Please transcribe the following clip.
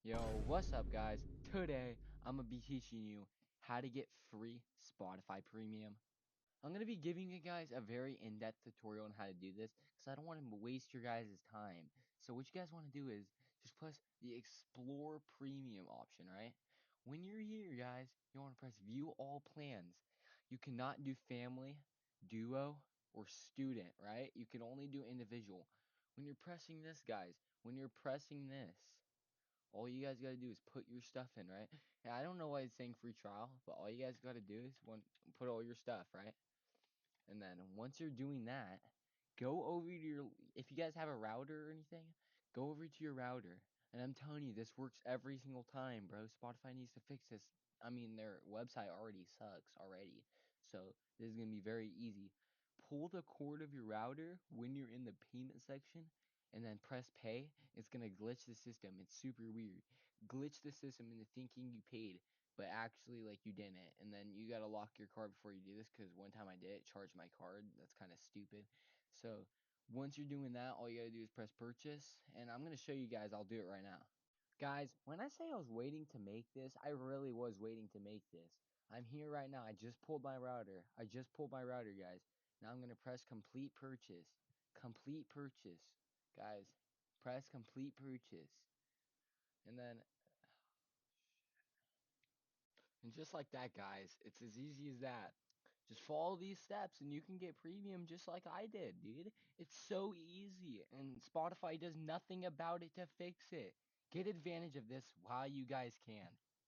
Yo, what's up, guys? Today, I'm gonna be teaching you how to get free Spotify Premium. I'm gonna be giving you guys a very in-depth tutorial on how to do this because I don't want to waste your guys' time. So what you guys want to do is just press the Explore Premium option, right? When you're here, guys, you want to press View All Plans. You cannot do Family, Duo, or Student, right? You can only do Individual. When you're pressing this, guys, when you're pressing this, all you guys gotta do is put your stuff in, right? And I don't know why it's saying free trial, but all you guys gotta do is put all your stuff, right? And then once you're doing that, go over to your, if you guys have a router or anything, go over to your router. And I'm telling you, this works every single time, bro. Spotify needs to fix this. I mean, their website already sucks already. So this is gonna be very easy. Pull the cord of your router when you're in the payment section and then press pay. It's gonna glitch the system. It's super weird. Glitch the system into thinking you paid, but actually like you didn't. And then you gotta lock your card before you do this, because one time I did it, charged my card. That's kind of stupid. So once you're doing that, all you gotta do is press purchase, and I'm gonna show you guys. I'll do it right now. Guys, when I say I was waiting to make this, I really was waiting to make this. I'm here right now. I just pulled my router. I just pulled my router, guys. Now I'm gonna press complete purchase. Complete purchase. Guys, press complete purchase. And then, and just like that, guys, it's as easy as that. Just follow these steps and you can get premium just like I did, dude. It's so easy, and Spotify does nothing about it to fix it. Get advantage of this while you guys can.